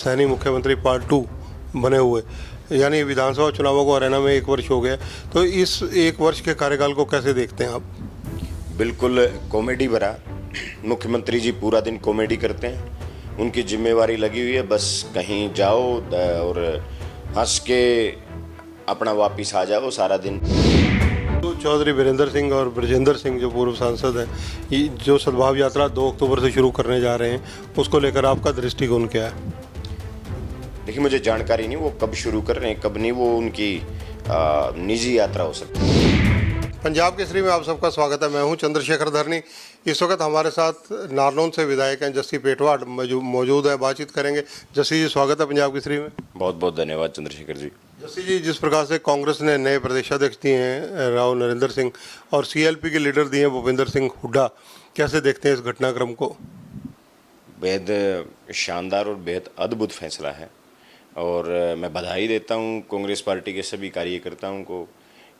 सैनी मुख्यमंत्री पार्ट 2 बने हुए, यानी विधानसभा चुनावों को हरियाणा में 1 वर्ष हो गया, तो इस 1 वर्ष के कार्यकाल को कैसे देखते हैं आप? बिल्कुल कॉमेडी भरा। मुख्यमंत्री जी पूरा दिन कॉमेडी करते हैं, उनकी जिम्मेवारी लगी हुई है बस कहीं जाओ और हंस के अपना वापिस आ जाओ सारा दिन। तो चौधरी वीरेंद्र सिंह और ब्रजेंद्र सिंह जो पूर्व सांसद हैं, ये जो सद्भाव यात्रा 2 अक्टूबर से शुरू करने जा रहे हैं, उसको लेकर आपका दृष्टिकोण क्या है? देखिए, मुझे जानकारी नहीं वो कब शुरू कर रहे हैं, कब नहीं, वो उनकी निजी यात्रा हो सकती है। पंजाब केसरी में आप सबका स्वागत है। मैं हूं चंद्रशेखर धरनी। इस वक्त हमारे साथ नारनौल से विधायक हैं जस्सी पेटवाड़ मौजूद है, बातचीत करेंगे। जस्सी जी, स्वागत है पंजाब केसरी में। बहुत बहुत धन्यवाद चंद्रशेखर जी। जस्सी जी, जिस प्रकार से कांग्रेस ने नए प्रदेशाध्यक्ष दिए हैं राव नरेंद्र सिंह और सीएलपी के लीडर दिए हैं भूपेंद्र सिंह हुड्डा, कैसे देखते हैं इस घटनाक्रम को? बेहद शानदार और बेहद अद्भुत फैसला है और मैं बधाई देता हूं कांग्रेस पार्टी के सभी कार्यकर्ताओं को,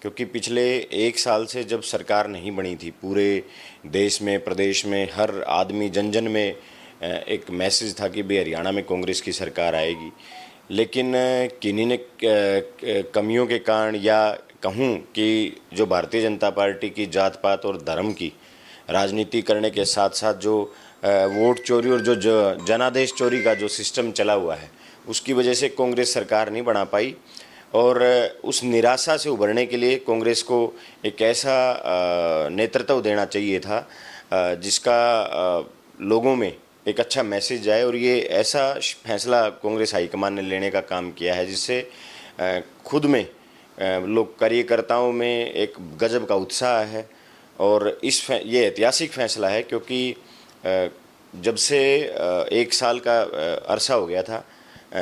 क्योंकि पिछले 1 साल से जब सरकार नहीं बनी थी, पूरे देश में, प्रदेश में, हर आदमी जन जन में एक मैसेज था कि भाई हरियाणा में कांग्रेस की सरकार आएगी। लेकिन किन्हीं ने कमियों के कारण, या कहूँ कि जो भारतीय जनता पार्टी की जात पात और धर्म की राजनीति करने के साथ साथ जो वोट चोरी और जो जनादेश चोरी का जो सिस्टम चला हुआ है, उसकी वजह से कांग्रेस सरकार नहीं बना पाई। और उस निराशा से उभरने के लिए कांग्रेस को एक ऐसा नेतृत्व देना चाहिए था जिसका लोगों में एक अच्छा मैसेज जाए, और ये ऐसा फैसला कांग्रेस हाईकमान ने लेने का काम किया है जिससे खुद में लोग कार्यकर्ताओं में एक गजब का उत्साह है। और ये ऐतिहासिक फैसला है क्योंकि जब से 1 साल का अरसा हो गया था,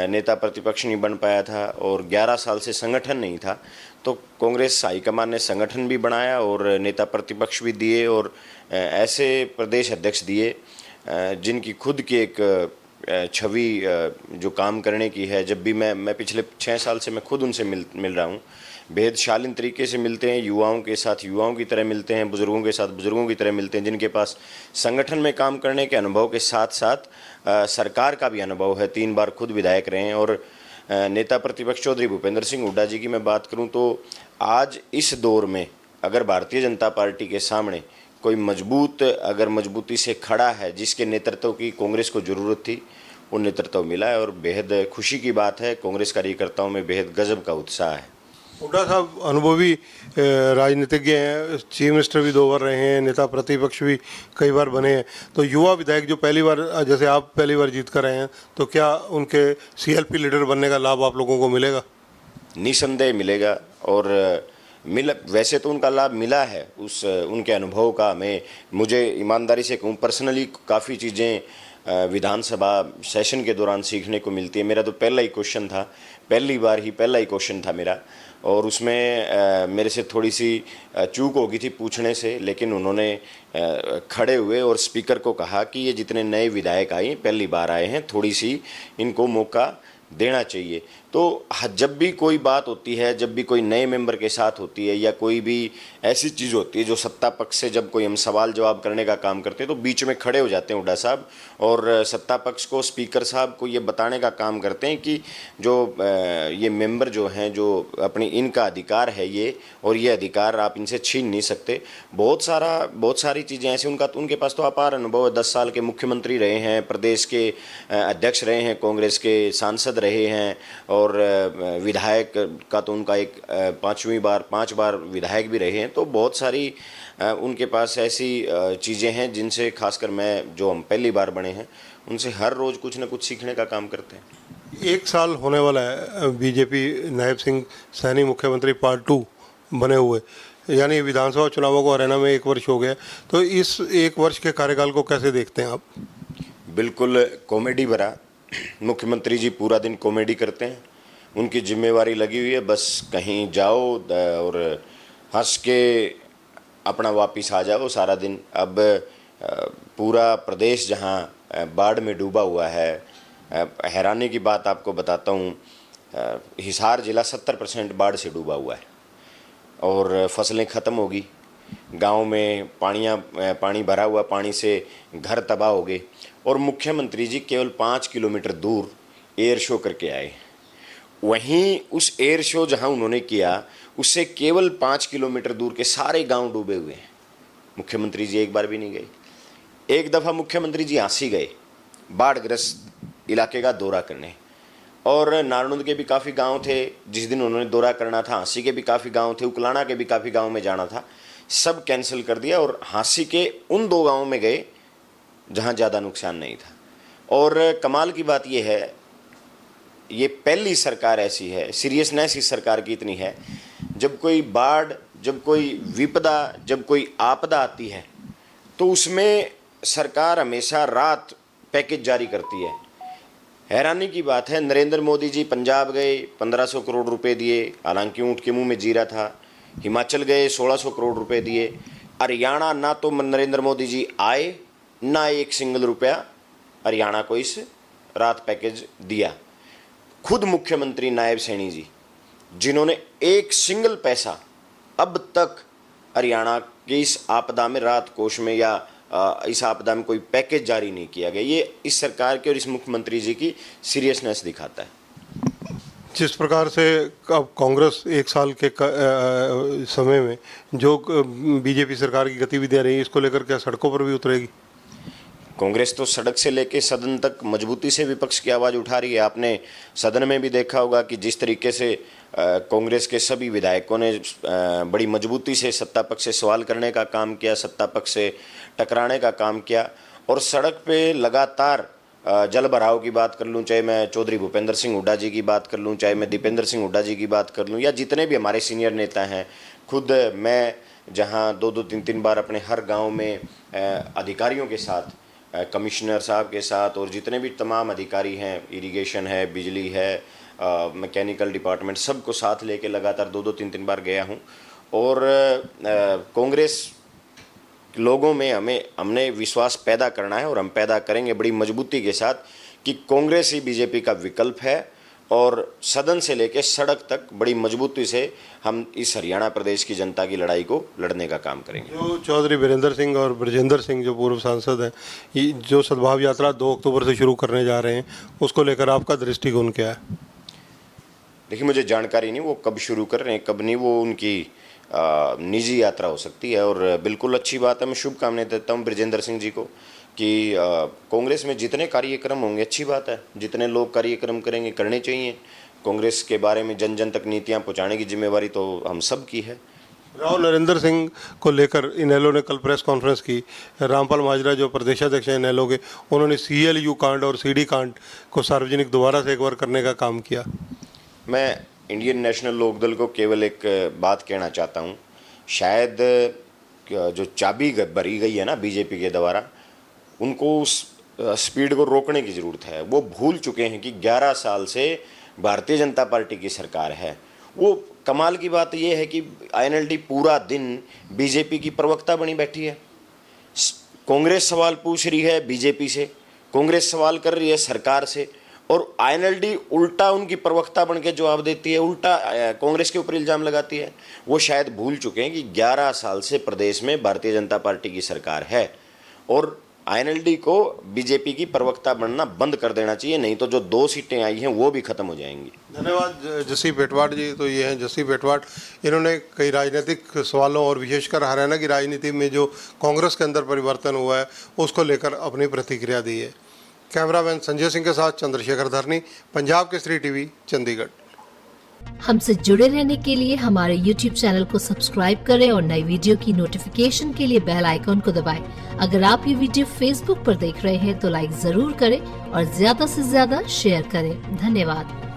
नेता प्रतिपक्ष नहीं बन पाया था और 11 साल से संगठन नहीं था, तो कांग्रेस हाईकमान ने संगठन भी बनाया और नेता प्रतिपक्ष भी दिए और ऐसे प्रदेश अध्यक्ष दिए जिनकी खुद की एक छवि जो काम करने की है। जब भी मैं पिछले 6 साल से मैं खुद उनसे मिल रहा हूँ, बेहद शालीन तरीके से मिलते हैं, युवाओं के साथ युवाओं की तरह मिलते हैं, बुज़ुर्गों के साथ बुज़ुर्गों की तरह मिलते हैं, जिनके पास संगठन में काम करने के अनुभव के साथ साथ सरकार का भी अनुभव है। 3 बार खुद विधायक रहे हैं। और नेता प्रतिपक्ष चौधरी भूपेंद्र सिंह हुड्डा जी की मैं बात करूं तो आज इस दौर में अगर भारतीय जनता पार्टी के सामने कोई मजबूती से खड़ा है, जिसके नेतृत्व की कांग्रेस को ज़रूरत थी, वो नेतृत्व मिला है और बेहद खुशी की बात है। कांग्रेस कार्यकर्ताओं में बेहद गजब का उत्साह है। हुड्डा साहब अनुभवी राजनीतिज्ञ हैं, चीफ मिनिस्टर भी 2 बार रहे हैं, नेता प्रतिपक्ष भी कई बार बने हैं, तो युवा विधायक जो पहली बार, जैसे आप पहली बार जीत कर आए हैं, तो क्या उनके सीएलपी लीडर बनने का लाभ आप लोगों को मिलेगा? निसंदेह मिलेगा और वैसे तो उनका लाभ मिला है, उनके अनुभव का मुझे ईमानदारी से कहूँ, पर्सनली काफ़ी चीज़ें विधानसभा सेशन के दौरान सीखने को मिलती है। मेरा तो पहला ही क्वेश्चन था मेरा, और उसमें मेरे से थोड़ी सी चूक हो गई थी पूछने से, लेकिन उन्होंने खड़े हुए और स्पीकर को कहा कि ये जितने नए विधायक आए, पहली बार आए हैं, थोड़ी सी इनको मौका देना चाहिए। तो जब भी कोई बात होती है, जब भी कोई नए मेंबर के साथ होती है, या कोई भी ऐसी चीज़ होती है जो सत्ता पक्ष से जब कोई हम सवाल जवाब करने का काम करते हैं, तो बीच में खड़े हो जाते हैं हुड्डा साहब और सत्ता पक्ष को, स्पीकर साहब को ये बताने का काम करते हैं कि जो ये मेंबर जो हैं, जो अपनी इनका अधिकार है ये, और ये अधिकार आप इनसे छीन नहीं सकते। बहुत सारी चीज़ें ऐसी, उनके पास तो अपार अनुभव है। 10 साल के मुख्यमंत्री रहे हैं, प्रदेश के अध्यक्ष रहे हैं, कांग्रेस के सांसद रहे हैं, और विधायक का तो उनका 5 बार विधायक भी रहे हैं। तो बहुत सारी उनके पास ऐसी चीज़ें हैं जिनसे, खासकर हम पहली बार बने हैं, उनसे हर रोज़ कुछ न कुछ सीखने का काम करते हैं। 1 साल होने वाला है बीजेपी नायब सिंह सैनी मुख्यमंत्री पार्ट 2 बने हुए, यानी विधानसभा चुनावों को हरियाणा में 1 वर्ष हो गया, तो इस 1 वर्ष के कार्यकाल को कैसे देखते हैं आप? बिल्कुल कॉमेडी भरा। मुख्यमंत्री जी पूरा दिन कॉमेडी करते हैं, उनकी जिम्मेवारी लगी हुई है बस कहीं जाओ और हंस के अपना वापिस आ जाओ सारा दिन। अब पूरा प्रदेश जहां बाढ़ में डूबा हुआ है, हैरानी की बात आपको बताता हूं, हिसार जिला 70% बाढ़ से डूबा हुआ है और फसलें ख़त्म होगी। गांव में पानी भरा हुआ, पानी से घर तबाह हो गए, और मुख्यमंत्री जी केवल 5 किलोमीटर दूर एयर शो करके आए। वहीं उस एयर शो जहां उन्होंने किया, उससे केवल 5 किलोमीटर दूर के सारे गांव डूबे हुए हैं। मुख्यमंत्री जी एक बार भी नहीं गए। एक दफ़ा मुख्यमंत्री जी हाँसी गए बाढ़ग्रस्त इलाके का दौरा करने, और नारनौंद के भी काफ़ी गांव थे जिस दिन उन्होंने दौरा करना था, हाँसी के भी काफ़ी गांव थे, उकलाना के भी काफ़ी गांव में जाना था, सब कैंसिल कर दिया और हाँसी के उन 2 गांवों में गए जहां ज़्यादा नुकसान नहीं था। और कमाल की बात यह है, ये पहली सरकार ऐसी है, सीरियसनेस इस सरकार की इतनी है, जब कोई बाढ़, जब कोई विपदा, जब कोई आपदा आती है तो उसमें सरकार हमेशा रात पैकेज जारी करती है। हैरानी की बात है, नरेंद्र मोदी जी पंजाब गए, 1500 करोड़ रुपए दिए, हालांकि ऊँट के मुंह में जीरा था। हिमाचल गए, 1600 करोड़ रुपए दिए। हरियाणा ना तो नरेंद्र मोदी जी आए, ना एक सिंगल रुपया हरियाणा को इस रात पैकेज दिया। खुद मुख्यमंत्री नायब सैनी जी, जिन्होंने एक सिंगल पैसा अब तक हरियाणा के इस आपदा में राहत कोष में या इस आपदा में कोई पैकेज जारी नहीं किया गया, ये इस सरकार के और इस मुख्यमंत्री जी की सीरियसनेस दिखाता है। जिस प्रकार से अब कांग्रेस 1 साल के समय में जो बीजेपी सरकार की गतिविधियां रही, इसको लेकर क्या सड़कों पर भी उतरेगी? कांग्रेस तो सड़क से लेकर सदन तक मजबूती से विपक्ष की आवाज़ उठा रही है। आपने सदन में भी देखा होगा कि जिस तरीके से कांग्रेस के सभी विधायकों ने बड़ी मजबूती से सत्ता पक्ष से सवाल करने का काम किया, सत्ता पक्ष से टकराने का काम किया, और सड़क पे लगातार जल भराव की बात कर लूँ, चाहे मैं चौधरी भूपेंद्र सिंह हुड्डा जी की बात कर लूँ, चाहे मैं दीपेंद्र सिंह हुड्डा जी की बात कर लूँ, या जितने भी हमारे सीनियर नेता हैं, खुद मैं जहाँ 2-2, 3-3 बार अपने हर गाँव में अधिकारियों के साथ, कमिश्नर साहब के साथ और जितने भी तमाम अधिकारी हैं, इरिगेशन है, बिजली है, मैकेनिकल डिपार्टमेंट, सबको साथ लेके लगातार 2-2, 3-3 बार गया हूं। और कांग्रेस लोगों में हमने विश्वास पैदा करना है और हम पैदा करेंगे बड़ी मजबूती के साथ कि कांग्रेस ही बीजेपी का विकल्प है, और सदन से लेकर सड़क तक बड़ी मजबूती से हम इस हरियाणा प्रदेश की जनता की लड़ाई को लड़ने का काम करेंगे। जो चौधरी वीरेंद्र सिंह और ब्रजेंद्र सिंह जो पूर्व सांसद हैं, ये जो सद्भाव यात्रा 2 अक्टूबर से शुरू करने जा रहे हैं, उसको लेकर आपका दृष्टिकोण क्या है? देखिए, मुझे जानकारी नहीं वो कब शुरू कर रहे हैं, कब नहीं, वो उनकी निजी यात्रा हो सकती है। और बिल्कुल अच्छी बात है, मैं शुभकामनाएं देता हूँ ब्रजेंद्र सिंह जी को कि कांग्रेस में जितने कार्यक्रम होंगे अच्छी बात है, जितने लोग कार्यक्रम करेंगे करने चाहिए। कांग्रेस के बारे में जन जन तक नीतियाँ पहुँचाने की जिम्मेवारी तो हम सब की है। राव नरेंद्र सिंह को लेकर इनेलो ने कल प्रेस कॉन्फ्रेंस की। रामपाल माजरा जो प्रदेशाध्यक्ष हैं इनेलो के, उन्होंने CLU कांड और CD कांड को सार्वजनिक दोबारा से एक बार करने का काम किया। मैं इंडियन नेशनल लोकदल को केवल एक बात कहना चाहता हूँ, शायद जो चाबी भरी गई है ना बीजेपी के द्वारा, उनको उस स्पीड को रोकने की ज़रूरत है। वो भूल चुके हैं कि 11 साल से भारतीय जनता पार्टी की सरकार है। वो कमाल की बात ये है कि INLD पूरा दिन बीजेपी की प्रवक्ता बनी बैठी है। कांग्रेस सवाल पूछ रही है बीजेपी से, कांग्रेस सवाल कर रही है सरकार से, और INLD उल्टा उनकी प्रवक्ता बन के जवाब देती है, उल्टा कांग्रेस के ऊपर इल्ज़ाम लगाती है। वो शायद भूल चुके हैं कि 11 साल से प्रदेश में भारतीय जनता पार्टी की सरकार है, और INLD को बीजेपी की प्रवक्ता बनना बंद कर देना चाहिए, नहीं तो जो 2 सीटें आई हैं वो भी खत्म हो जाएंगी। धन्यवाद जस्सी पेटवाट जी। तो ये हैं जस्सी पेटवाट, इन्होंने कई राजनीतिक सवालों और विशेषकर हरियाणा की राजनीति में जो कांग्रेस के अंदर परिवर्तन हुआ है उसको लेकर अपनी प्रतिक्रिया दी है। कैमरामैन संजय सिंह के साथ चंद्रशेखर धरनी, पंजाब केसरी TV, चंडीगढ़। हमसे जुड़े रहने के लिए हमारे YouTube चैनल को सब्सक्राइब करें और नई वीडियो की नोटिफिकेशन के लिए बेल आइकॉन को दबाएं। अगर आप ये वीडियो Facebook पर देख रहे हैं तो लाइक जरूर करें और ज्यादा से ज्यादा शेयर करें। धन्यवाद।